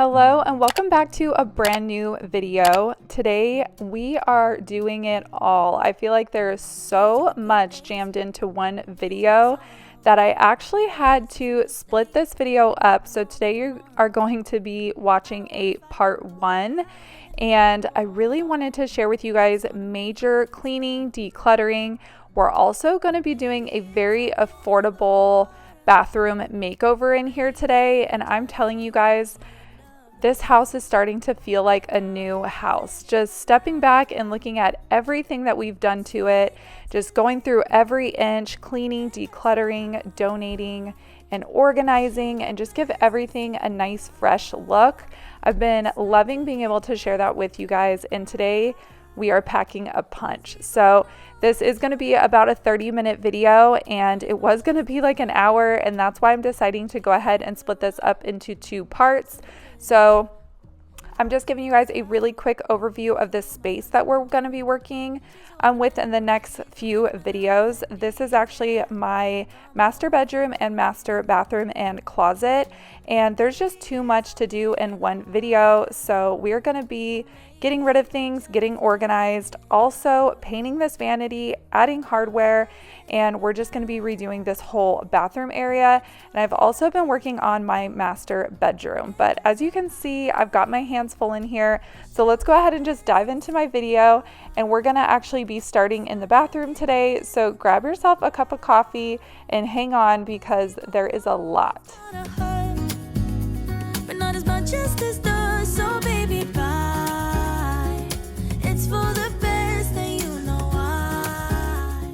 Hello and welcome back to a brand new video. Today we are doing it all. I feel like there's so much jammed into one video that I actually had to split this video up. So today you are going to be watching a part 1, and I really wanted to share with you guys major cleaning, decluttering. We're also going to be doing a very affordable bathroom makeover in here today, and I'm telling you guys, this house is starting to feel like a new house. Just stepping back and looking at everything that we've done to it, just going through every inch, cleaning, decluttering, donating, and organizing, and just give everything a nice fresh look. I've been loving being able to share that with you guys, and today we are packing a punch. So this is going to be about a 30-minute video, and it was going to be like an hour, and that's why I'm deciding to go ahead and split this up into 2 parts. So I'm just giving you guys a really quick overview of the space that we're going to be working with in the next few videos. This is actually my master bedroom and master bathroom and closet, and there's just too much to do in one video. So we're going to be getting rid of things, getting organized, also painting this vanity, adding hardware, and we're just going to be redoing this whole bathroom area. And I've also been working on my master bedroom, but as you can see, I've got my hands full in here. So let's go ahead and just dive into my video, and we're going to actually be starting in the bathroom today. So grab yourself a cup of coffee and hang on, because there is a lot. But not as much as this does, so baby, bye. It's for the best, and you know why.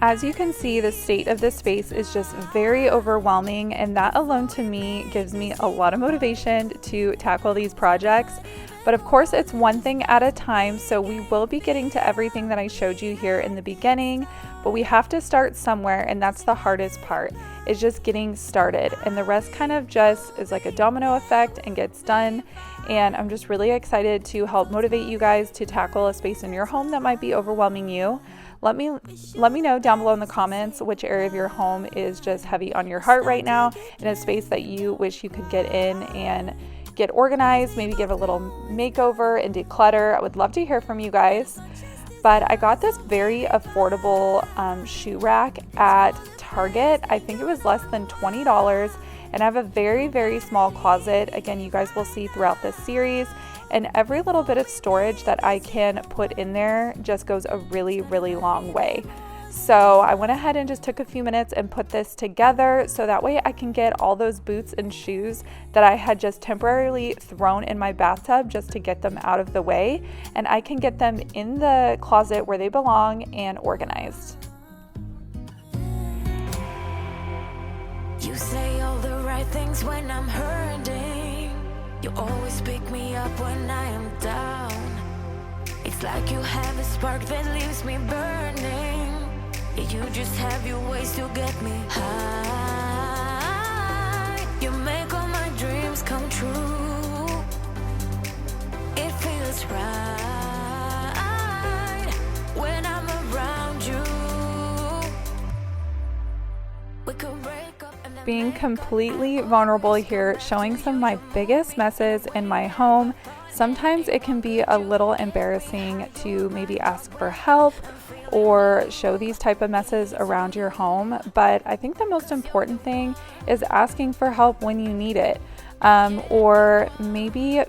As you can see, the state of this space is just very overwhelming, and that alone to me gives me a lot of motivation to tackle these projects. But of course, it's one thing at a time, so we will be getting to everything that I showed you here in the beginning, but we have to start somewhere, and that's the hardest part, is just getting started, and the rest kind of just is like a domino effect and gets done. And I'm just really excited to help motivate you guys to tackle a space in your home that might be overwhelming you. Let me know down below in the comments which area of your home is just heavy on your heart right now, and a space that you wish you could get in and get organized, maybe give a little makeover and declutter. I would love to hear from you guys. But I got this very affordable shoe rack at Target. I think it was less than $20, and I have a very, very small closet. Again, you guys will see throughout this series, and every little bit of storage that I can put in there just goes a really, really long way. So I went ahead and just took a few minutes and put this together, so that way I can get all those boots and shoes that I had just temporarily thrown in my bathtub just to get them out of the way, and I can get them in the closet where they belong and organized. You say all the right things when I'm hurting. You always pick me up when I am down. It's like you have a spark that leaves me burning. You just have your ways to get me high. You make all my dreams come true. It feels right when I'm around you. We could break up and being completely vulnerable here, showing some of my biggest messes in my home. Sometimes it can be a little embarrassing to maybe ask for help or show these type of messes around your home, but I think the most important thing is asking for help when you need it, or maybe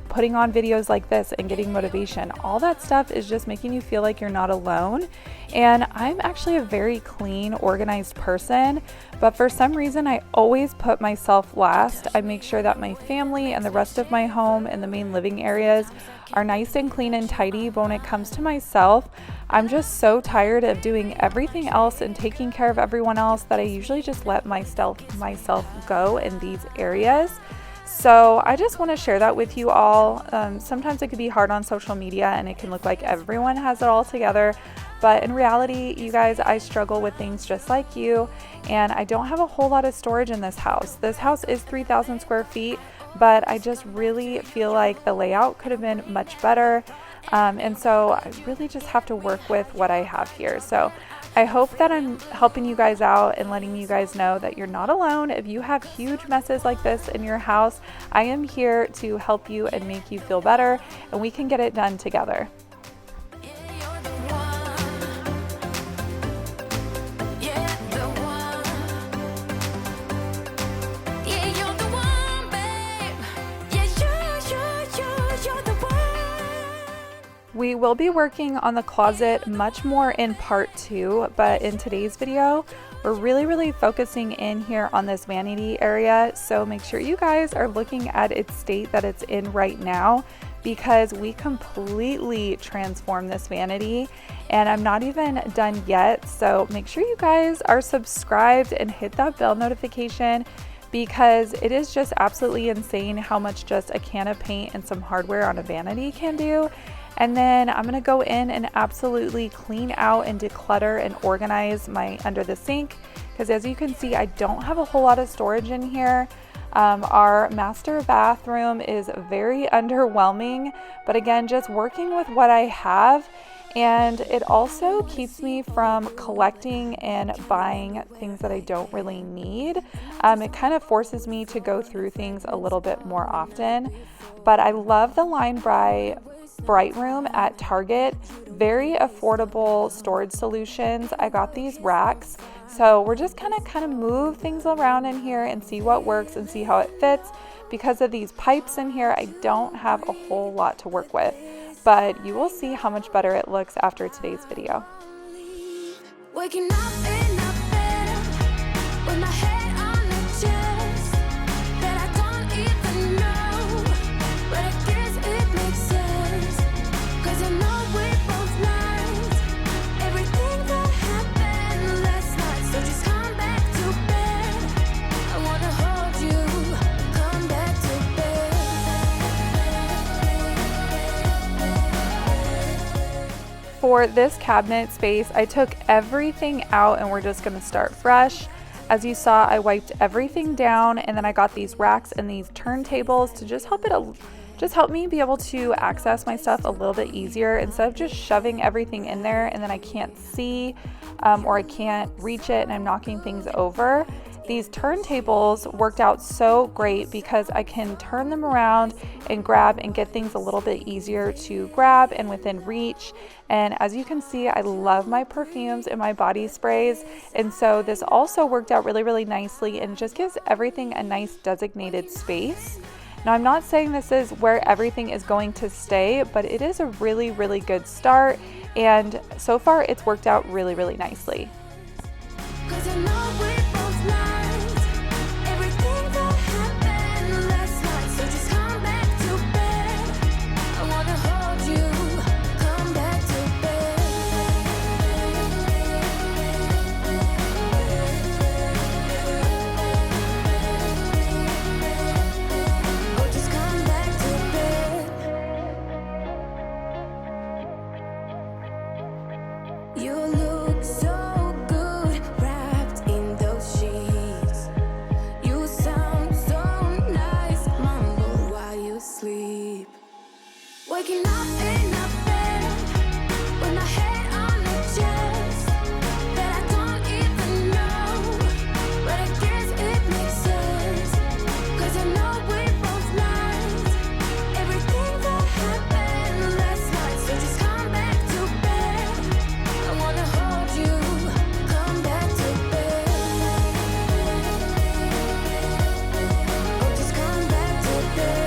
putting on videos like this and getting motivation. All that stuff is just making you feel like you're not alone. And I'm actually a very clean, organized person, but for some reason I always put myself last. I make sure that my family and the rest of my home and the main living areas are nice and clean and tidy, but when it comes to myself, I'm just so tired of doing everything else and taking care of everyone else that I usually just let myself go in these areas. So I just want to share that with you all. Sometimes it could be hard on social media and it can look like everyone has it all together, but in reality, you guys, I struggle with things just like you, and I don't have a whole lot of storage in this house. This house is 3,000 square feet, but I just really feel like the layout could have been much better. And so I really just have to work with what I have here. So I hope that I'm helping you guys out and letting you guys know that you're not alone. If you have huge messes like this in your house, I am here to help you and make you feel better, and we can get it done together. We will be working on the closet much more in part 2, but in today's video, we're really focusing in here on this vanity area. So make sure you guys are looking at its state that it's in right now, because we completely transformed this vanity and I'm not even done yet. So make sure you guys are subscribed and hit that bell notification, because it is just absolutely insane how much just a can of paint and some hardware on a vanity can do. And then I'm gonna go in and absolutely clean out and declutter and organize my under the sink, because as you can see, I don't have a whole lot of storage in here. Our master bathroom is very underwhelming, but again, just working with what I have. And it also keeps me from collecting and buying things that I don't really need. It kind of forces me to go through things a little bit more often. But I love the line by BRIGHTROOM at Target. Very affordable storage solutions. I got these racks. So we're just kind of move things around in here and see what works and see how it fits. Because of these pipes in here, I don't have a whole lot to work with. But you will see how much better it looks after today's video. Waking up in a bed with my head on the chest that I don't even know, but I guess it makes sense, 'cause I know we both lied everything that happened last night. So just come back to bed. I wanna hold you. Come back to bed. For this cabinet space, I took everything out and we're just gonna start fresh. As you saw, I wiped everything down, and then I got these racks and these turntables to just help me be able to access my stuff a little bit easier, instead of just shoving everything in there and then I can't see or I can't reach it and I'm knocking things over. These turntables worked out so great because I can turn them around and grab and get things a little bit easier to grab and within reach. And as you can see, I love my perfumes and my body sprays. And so this also worked out really nicely and just gives everything a nice designated space. Now, I'm not saying this is where everything is going to stay, but it is a really good start. And so far it's worked out really nicely. 'Cause I know we both lied everything that happened last night. So just come back to bed. I wanna hold you. Come back to bed. Oh, just come back to bed. You look so waking up in a bed with my head on the chest that I don't even know, but I guess it makes sense, 'cause I know we both lied everything that happened last night. So just come back to bed. I wanna hold you. Come back to bed. Oh, just come back to bed.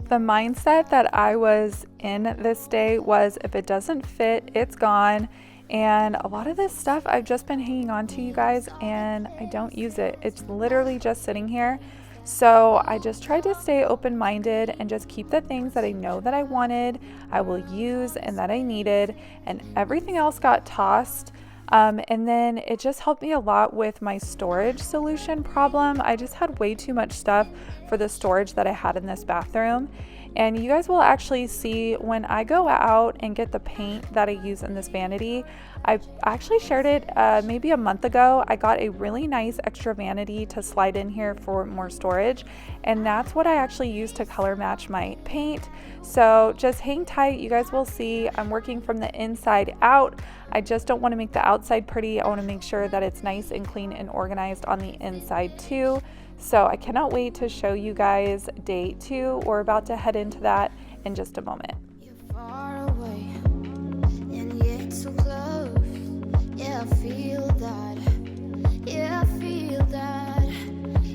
The mindset that I was in this day was, if it doesn't fit, it's gone. And a lot of this stuff I've just been hanging on to, you guys, and I don't use it. It's literally just sitting here. So I just tried to stay open-minded and just keep the things that I know that I wanted, I will use, and that I needed, and everything else got tossed. And then it just helped me a lot with my storage solution problem. I just had way too much stuff for the storage that I had in this bathroom. And you guys will actually see when I go out and get the paint that I use in this vanity. I actually shared it maybe a month ago. I got a really nice extra vanity to slide in here for more storage, and that's what I actually use to color match my paint. So just hang tight, you guys will see I'm working from the inside out. I just don't want to make the outside pretty. I want to make sure that it's nice and clean and organized on the inside too. So I cannot wait to show you guys day 2. We're about to head into that in just a moment. You're far away, and yet so close. Yeah, I feel that. Yeah, I feel that.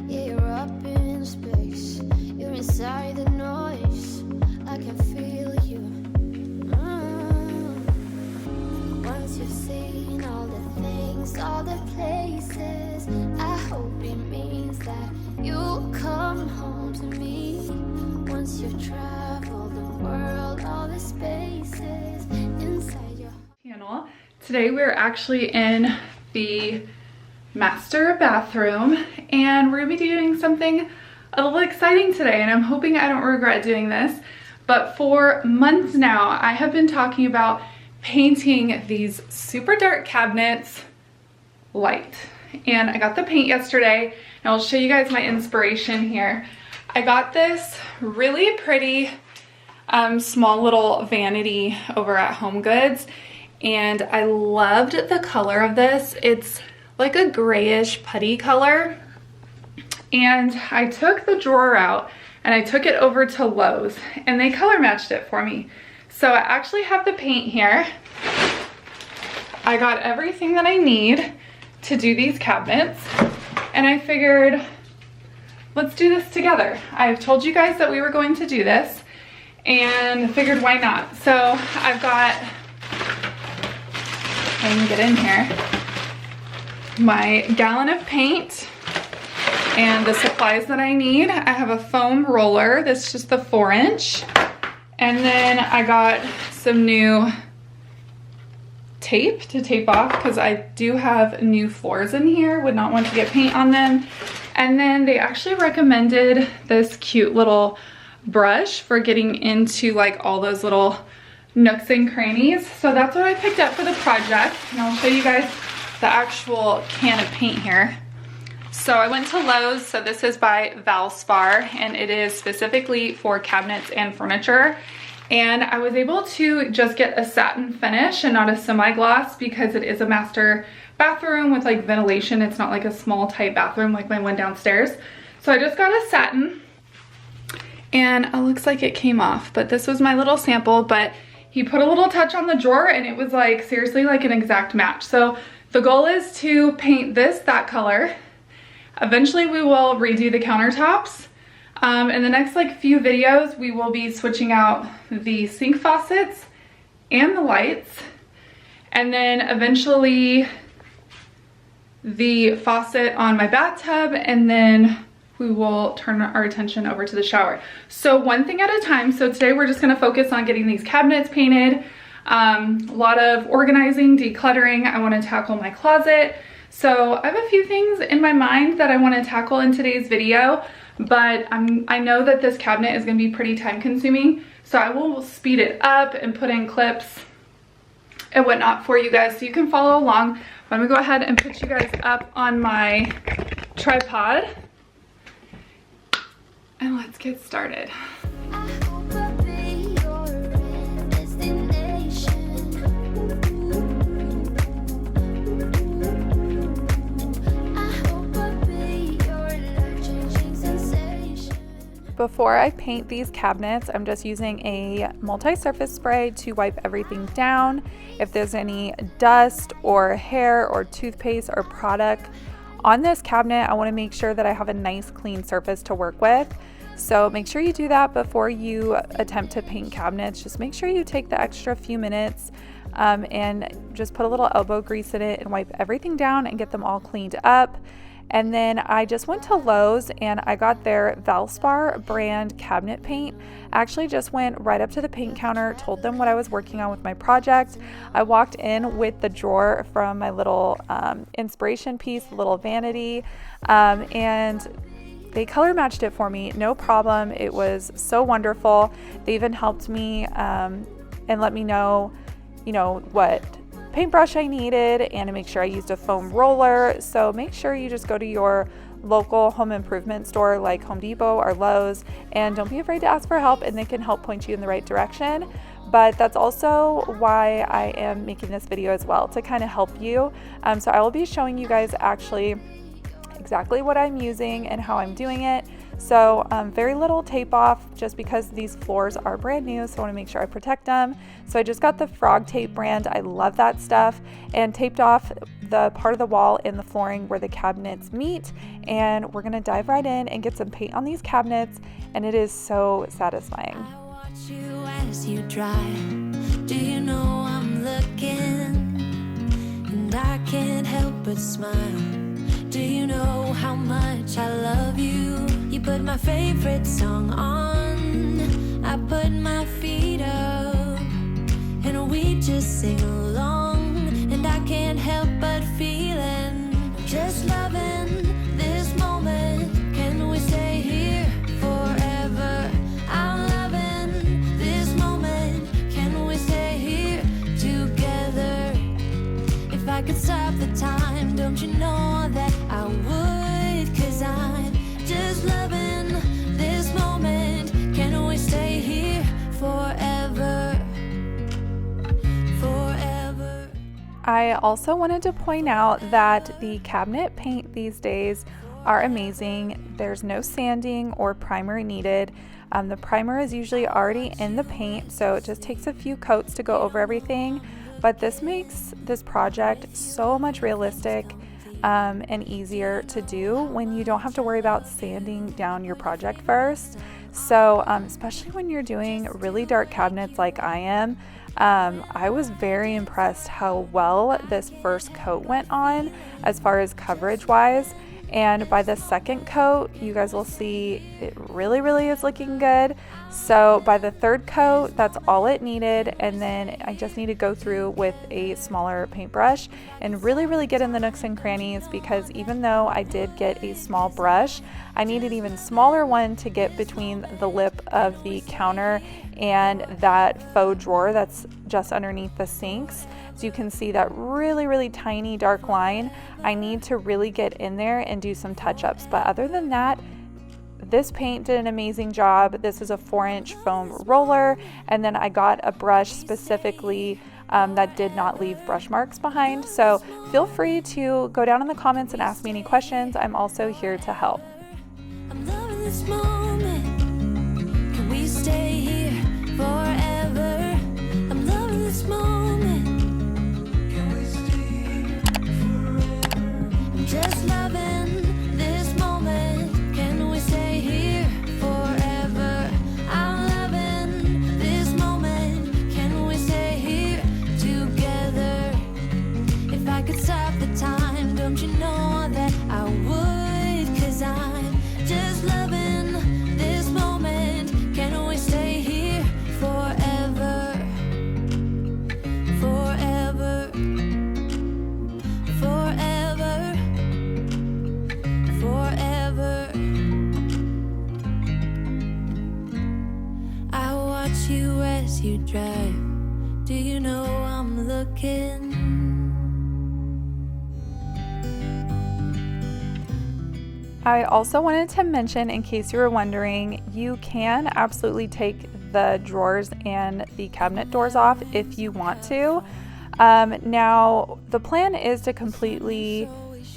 Yeah, you're up in space. You're inside the noise. I can feel you. Once you've seen all the things, all the places, I hope it means that you'll come home to me. Once you've traveled the world, all the spaces inside your Channel. Today we're actually in the master bathroom, and we're gonna be doing something a little exciting today, and I'm hoping I don't regret doing this. But for months now, I have been talking about painting these super dark cabinets light. And I got the paint yesterday, and I'll show you guys my inspiration here. I got this really pretty small little vanity over at Home Goods, and I loved the color of this. It's like a grayish putty color. And I took the drawer out and I took it over to Lowe's, and they color matched it for me. So I actually have the paint here. I got everything that I need to do these cabinets, and I figured, let's do this together. I've told you guys that we were going to do this, and figured why not. So I've got, I can get in here, my gallon of paint and the supplies that I need. I have a foam roller, that's just the 4-inch. And then I got some new tape to tape off because I do have new floors in here, would not want to get paint on them. And then they actually recommended this cute little brush for getting into like all those little nooks and crannies. So that's what I picked up for the project, and I'll show you guys the actual can of paint here. So I went to Lowe's. So this is by Valspar, and it is specifically for cabinets and furniture. And I was able to just get a satin finish and not a semi-gloss because it is a master bathroom with like ventilation. It's not like a small tight bathroom like my one downstairs. So I just got a satin, and it looks like it came off, but this was my little sample. But he put a little touch on the drawer, and it was like seriously like an exact match. So the goal is to paint this that color. Eventually we will redo the countertops. In the next like few videos, we will be switching out the sink faucets and the lights, and then eventually the faucet on my bathtub, and then we will turn our attention over to the shower. So one thing at a time. So today we're just going to focus on getting these cabinets painted, a lot of organizing, decluttering. I want to tackle my closet. So I have a few things in my mind that I want to tackle in today's video, but I know that this cabinet is going to be pretty time consuming, so I will speed it up and put in clips and whatnot for you guys so you can follow along. I'm going to go ahead and put you guys up on my tripod, and let's get started. I hope I'll be your destination. I hope I'll be your life-changing sensation. Before I paint these cabinets, I'm just using a multi-surface spray to wipe everything down. If there's any dust or hair or toothpaste or product on this cabinet, I want to make sure that I have a nice clean surface to work with. So make sure you do that before you attempt to paint cabinets. Just make sure you take the extra few minutes and just put a little elbow grease in it and wipe everything down and get them all cleaned up. And then I just went to Lowe's and I got their Valspar brand cabinet paint. I actually just went right up to the paint counter, told them what I was working on with my project. I walked in with the drawer from my little inspiration piece, the little vanity, and they color matched it for me, no problem. It was so wonderful. They even helped me and let me know, what paintbrush I needed and to make sure I used a foam roller. So make sure you just go to your local home improvement store like Home Depot or Lowe's, and don't be afraid to ask for help, and they can help point you in the right direction. But that's also why I am making this video as well, to kind of help you. So I will be showing you guys actually exactly what I'm using and how I'm doing it. So very little tape off, just because these floors are brand new, so I want to make sure I protect them. So I just got the Frog Tape brand. I love that stuff, and taped off the part of the wall and the flooring where the cabinets meet. And we're gonna dive right in and get some paint on these cabinets, and it is so satisfying. I watch you as you drive. Do you know I'm looking? And I can't help but smile. Do you know how much I love you? You put my favorite song on. I put my feet up, and we just sing along. And I can't help but feeling, just loving this moment. Can we stay here forever? I'm loving this moment. Can we stay here together? If I could stop the time, don't you know that I would? 'Cause I'm just loving this moment. Can we stay here forever? Forever. I also wanted to point out that the cabinet paint these days are amazing. There's no sanding or primer needed. The primer is usually already in the paint, so it just takes a few coats to go over everything. But this makes this project so much realistic and easier to do when you don't have to worry about sanding down your project first. So especially when you're doing really dark cabinets like I am, I was very impressed how well this first coat went on as far as coverage wise. And by the second coat, you guys will see it really is looking good. So by the third coat, that's all it needed. And then I just need to go through with a smaller paintbrush and really get in the nooks and crannies, because even though I did get a small brush, I need an even smaller one to get between the lip of the counter and that faux drawer that's just underneath the sinks. So you can see that really tiny dark line. I need to really get in there and do some touch-ups. But other than that, this paint did an amazing job. This is a 4-inch foam roller, and then I got a brush specifically that did not leave brush marks behind. So feel free to go down in the comments and ask me any questions. I'm also here to help. I'm loving this moment. Can we stay here forever? I'm loving this moment. Can we stay here forever? I'm just loving this moment. Can we stay here forever? I'm loving this moment. Can we stay here together? If I could stop the time, don't you know that I would? 'Cause I'm just loving this moment. Can we stay here forever? Forever. Forever. Forever. I watch you as you drive. Do you know I'm looking? I also wanted to mention, in case you were wondering, you can absolutely take the drawers and the cabinet doors off if you want to. Now, the plan is to completely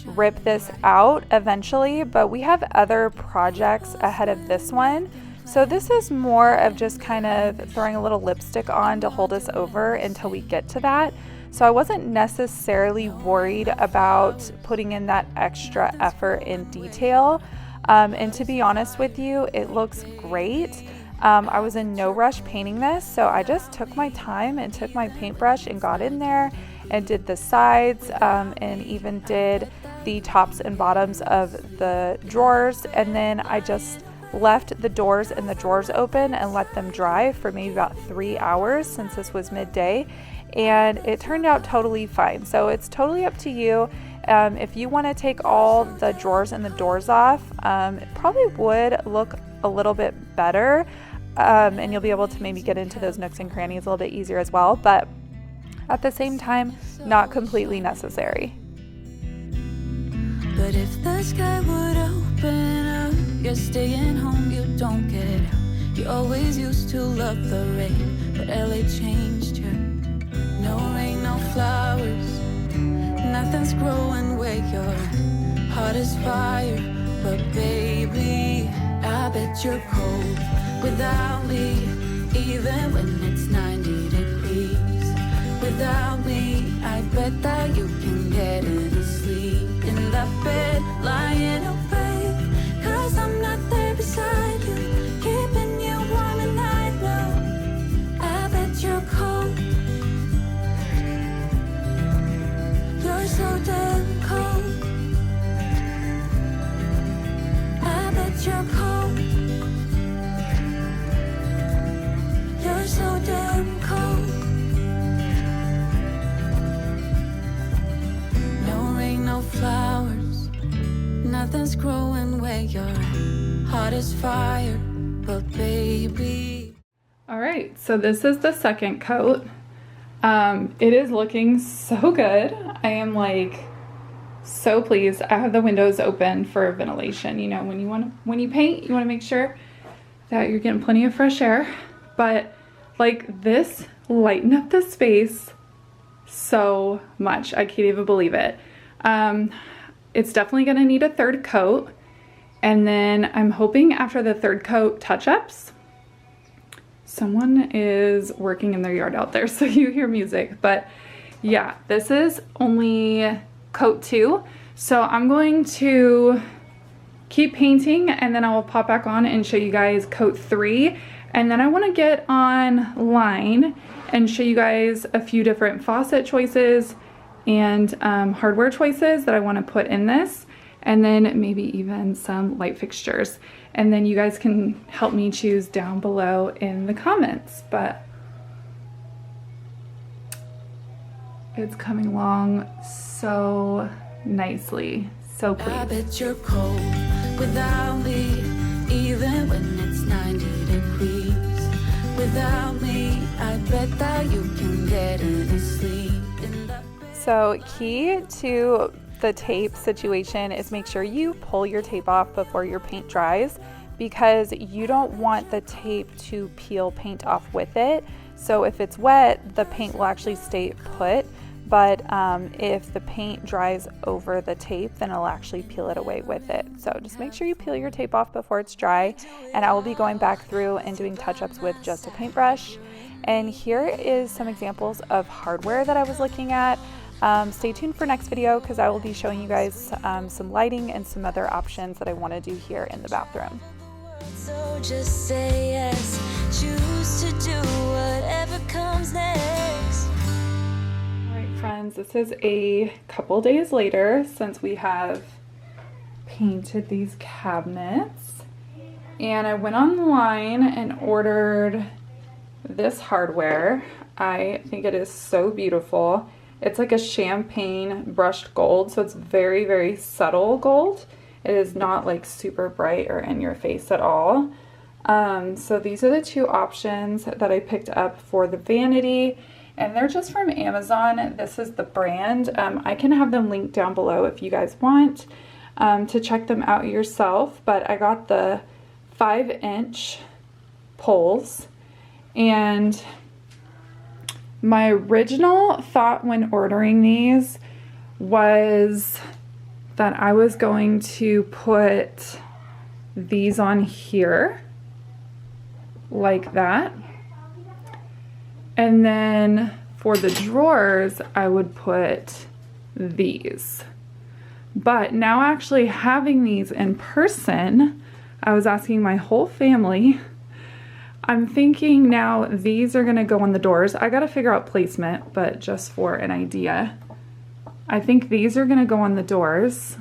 rip this out eventually, but we have other projects ahead of this one. So this is more of just kind of throwing a little lipstick on to hold us over until we get to that. So I wasn't necessarily worried about putting in that extra effort in detail. And to be honest with you, it looks great. I was in no rush painting this, so I just took my time and took my paintbrush and got in there and did the sides and even did the tops and bottoms of the drawers. And then I just left the doors and the drawers open and let them dry for maybe about 3 hours, since this was midday. And it turned out totally fine. So it's totally up to you. If you want to take all the drawers and the doors off, it probably would look a little bit better, and you'll be able to maybe get into those nooks and crannies a little bit easier as well, but at the same time, not completely necessary. But if the sky would open up, you're staying home, you don't get it. You always used to love the rain, but LA changed you. No rain, no flowers, nothing's growing where your heart is fire. But baby, I bet you're cold without me, even when it's 90 degrees. Without me, I bet that you can get any sleep in that bed, lying awake, 'cause I'm not there beside you, keeping you warm and I know, I bet you're cold. You're so damn cold. I bet you're cold. You're so damn cold. No flowers, nothing's growing where your heart is fire, but baby. All right, so this is the second coat. It is looking so good. I am like so pleased. I have the windows open for ventilation. You know, when you paint, you want to make sure that you're getting plenty of fresh air. But like, this lightened up the space so much. I can't even believe it. It's definitely going to need a third coat, and then I'm hoping after the third coat touch-ups, someone is working in their yard out there, so you hear music. But yeah, this is only coat 2, so I'm going to keep painting and then I will pop back on and show you guys coat 3, and then I want to get online and show you guys a few different faucet choices and hardware choices that I want to put in this, and then maybe even some light fixtures, and then you guys can help me choose down below in the comments. But it's coming along so nicely, so pleased. I bet you're cold without me, even when it's 90 degrees. Without me, I bet that you can get any sleep in the. So key to the tape situation is make sure you pull your tape off before your paint dries, because you don't want the tape to peel paint off with it. So if it's wet, the paint will actually stay put, but if the paint dries over the tape, then it'll actually peel it away with it. So just make sure you peel your tape off before it's dry, and I will be going back through and doing touch-ups with just a paintbrush. And here is some examples of hardware that I was looking at. Stay tuned for next video, because I will be showing you guys some lighting and some other options that I want to do here in the bathroom. So just say yes, choose to do whatever comes next. Alright friends, this is a couple days later since we have painted these cabinets, and I went online and ordered this hardware. I think it is so beautiful. It's like a champagne brushed gold, so it's very, very subtle gold. It is not like super bright or in your face at all. So these are the two options that I picked up for the Vanity, and they're just from Amazon. This is the brand. I can have them linked down below if you guys want to check them out yourself, but I got the 5-inch poles, and my original thought when ordering these was that I was going to put these on here like that, and then for the drawers I would put these. But now actually having these in person, I was asking my whole family, I'm thinking now these are gonna go on the doors. I gotta figure out placement, but just for an idea, I think these are gonna go on the doors,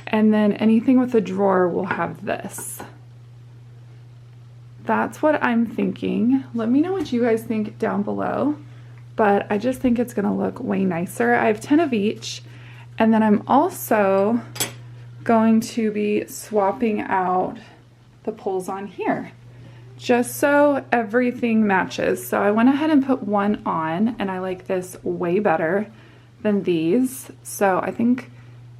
and then anything with a drawer will have this. That's what I'm thinking. Let me know what you guys think down below, but I just think it's gonna look way nicer. I have 10 of each, And then I'm also going to be swapping out the pulls on here, just so everything matches. So I went ahead and put one on, and I like this way better than these. So I think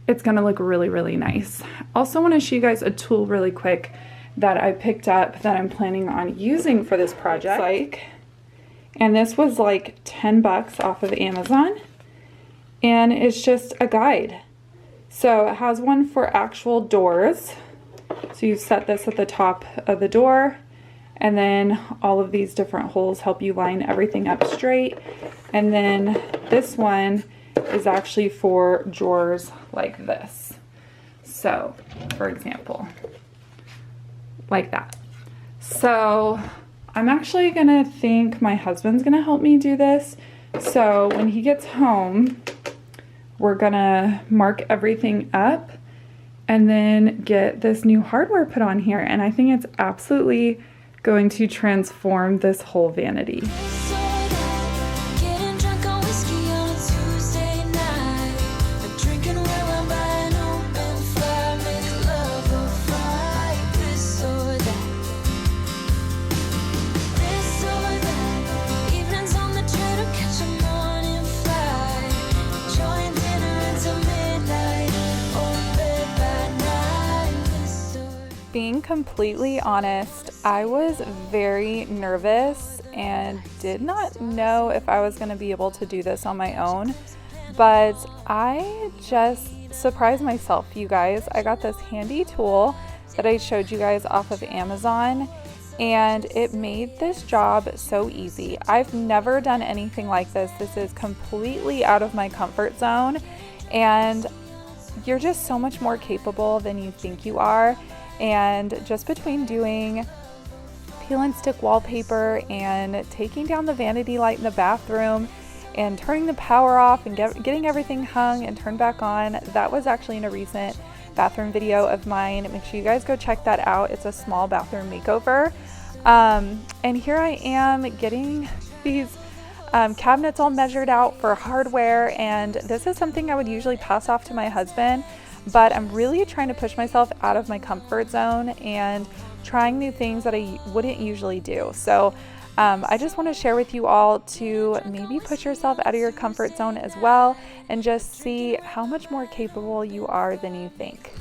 it's gonna look really, really nice. Also want to show you guys a tool really quick that I picked up that I'm planning on using for this project. And this was like 10 bucks off of Amazon. And it's just a guide. So it has one for actual doors. So you set this at the top of the door, and then all of these different holes help you line everything up straight. And then this one is actually for drawers like this. So, for example, like that. So I'm actually gonna think my husband's gonna help me do this. So when he gets home, we're gonna mark everything up and then get this new hardware put on here. And I think it's absolutely going to transform this whole vanity. Being completely honest, I was very nervous and did not know if I was going to be able to do this on my own, but I just surprised myself, you guys. I got this handy tool that I showed you guys off of Amazon, and it made this job so easy. I've never done anything like this. This is completely out of my comfort zone, and you're just so much more capable than you think you are. And just between doing peel and stick wallpaper and taking down the vanity light in the bathroom and turning the power off and getting everything hung and turned back on, that was actually in a recent bathroom video of mine. Make sure you guys go check that out. It's a small bathroom makeover. And here I am getting these cabinets all measured out for hardware, and this is something I would usually pass off to my husband. But I'm really trying to push myself out of my comfort zone and trying new things that I wouldn't usually do. So I just want to share with you all to maybe push yourself out of your comfort zone as well and just see how much more capable you are than you think.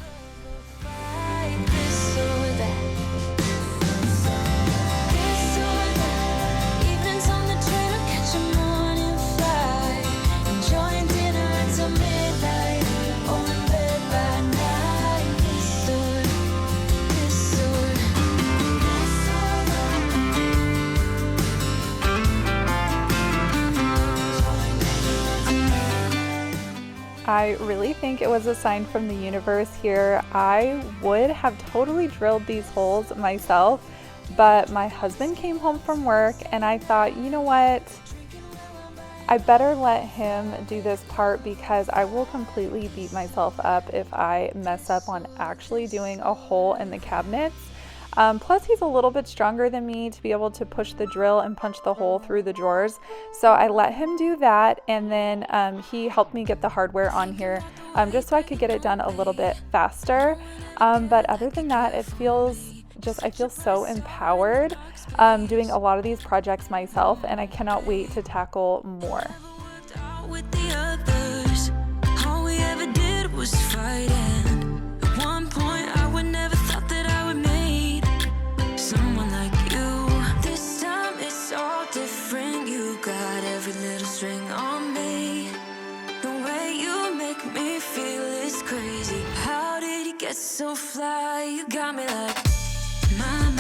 I really think it was a sign from the universe here. I would have totally drilled these holes myself, but my husband came home from work and I thought, you know what? I better let him do this part because I will completely beat myself up if I mess up on actually doing a hole in the cabinets. Plus he's a little bit stronger than me to be able to push the drill and punch the hole through the drawers. So I let him do that, and then he helped me get the hardware on here just so I could get it done a little bit faster. But other than that, I feel so empowered doing a lot of these projects myself, and I cannot wait to tackle more. With the others, all we ever did was fight, and at one point I would never thought that I would meet someone like you. This time it's all different. You got every little string on me. The way you make me feel is crazy. How did you get so fly? You got me like my.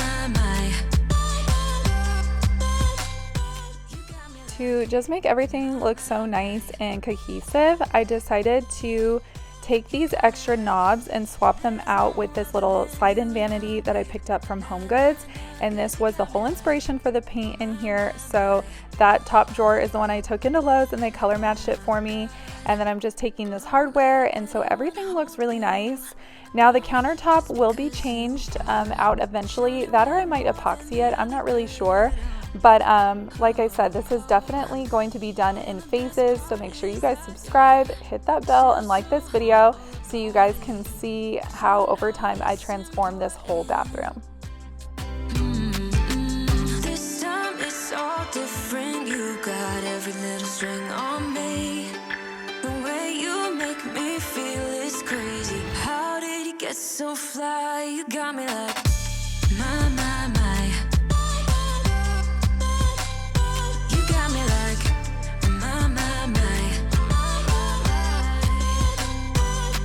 To just make everything look so nice and cohesive, I decided to take these extra knobs and swap them out with this little slide-in vanity that I picked up from HomeGoods, and this was the whole inspiration for the paint in here. So that top drawer is the one I took into Lowe's and they color matched it for me, and then I'm just taking this hardware, and so everything looks really nice. Now the countertop will be changed out eventually, that or I might epoxy it, I'm not really sure. But like I said, this is definitely going to be done in phases, so make sure you guys subscribe, hit that bell, and like this video so you guys can see how over time I transform this whole bathroom. This time it's all different. You got every little string on me. The way you make me feel is crazy. How did you get so fly? You got me like my, my, my. You got me like my, my, my.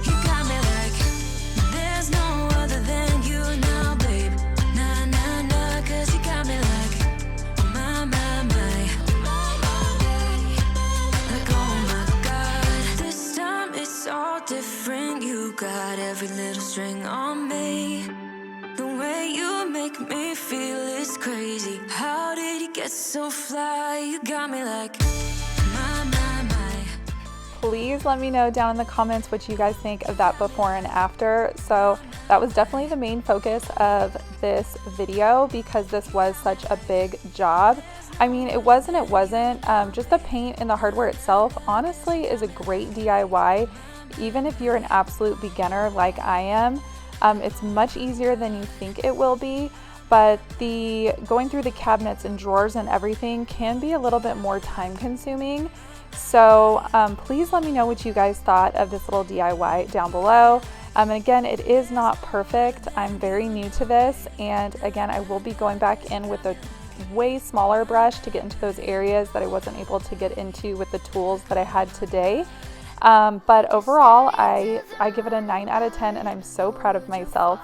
You got me like there's no other than you now, babe. Nah, nah, nah, 'cause you got me like my, my, my. Like oh my God, this time it's all different. You got every little string on me. The way you make me feel is crazy. How did you get so fly? You got me like my, my, my. Please let me know down in the comments what you guys think of that before and after. So that was definitely the main focus of this video because this was such a big job. I mean, it was and it wasn't. Just the paint and the hardware itself honestly is a great DIY. Even if you're an absolute beginner like I am, it's much easier than you think it will be. But the going through the cabinets and drawers and everything can be a little bit more time consuming. So please let me know what you guys thought of this little DIY down below. And again, it is not perfect. I'm very new to this. And again, I will be going back in with a way smaller brush to get into those areas that I wasn't able to get into with the tools that I had today. But overall, I give it a 9 out of 10 and I'm so proud of myself.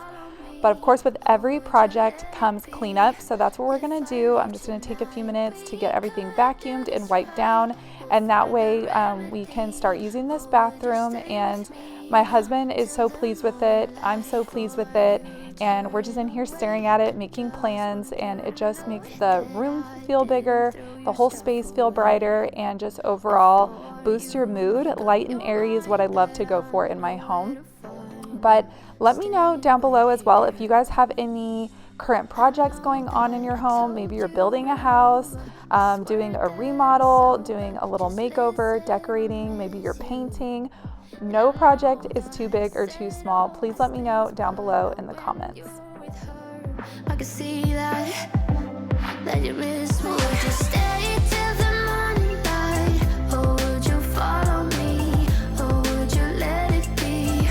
But of course, with every project comes cleanup, so that's what we're gonna do. I'm just gonna take a few minutes to get everything vacuumed and wiped down, and that way we can start using this bathroom. And my husband is so pleased with it, I'm so pleased with it, and we're just in here staring at it, making plans, and it just makes the room feel bigger, the whole space feel brighter, and just overall boost your mood. Light and airy is what I love to go for in my home. But let me know down below as well if you guys have any current projects going on in your home. Maybe you're building a house, doing a remodel, doing a little makeover, decorating, maybe you're painting. No project is too big or too small. Please let me know down below in the comments. I can see that you miss me. Would you stay till the morning light, or would you follow me, or would you let it be?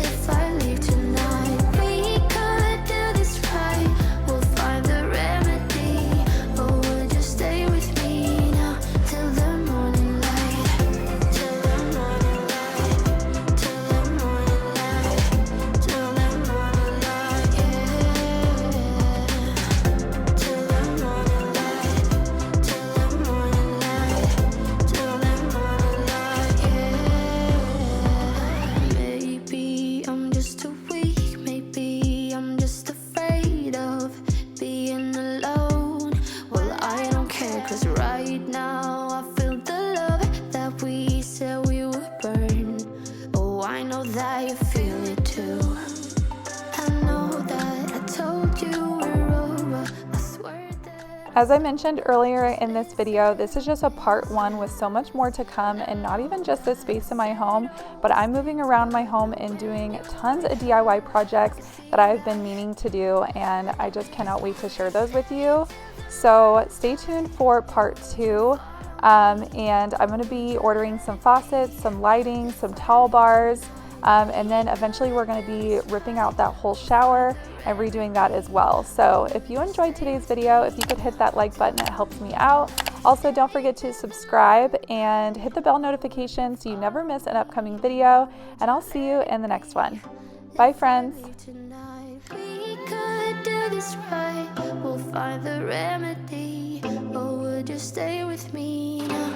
If I leave tonight, we could do this right. We'll find the remedy, or would you stay with me now till the morning light, till the morning light, till the morning light, till the morning light, yeah. Till the morning light, till the morning light, till the morning light, yeah. Maybe I'm just too weak, maybe I'm just afraid of being alone. Well, I don't care, 'cause right now I feel the love that we said we would burn. Oh, I know that you feel it too. I know that I told you we're over. I swear that As I mentioned earlier in this video, this is just a part 1 with so much more to come, and not even just the space in my home, but I'm moving around my home and doing tons of DIY projects that I've been meaning to do, and I just cannot wait to share those with you. So stay tuned for part 2. And I'm going to be ordering some faucets, some lighting, some towel bars, and then eventually we're going to be ripping out that whole shower and redoing that as well. So if you enjoyed today's video, if you could hit that like button, it helps me out. Also, don't forget to subscribe and hit the bell notification so you never miss an upcoming video, and I'll see you in the next one. Bye, friends. tonight we could do this right. We'll find the remedy, or would you stay with me now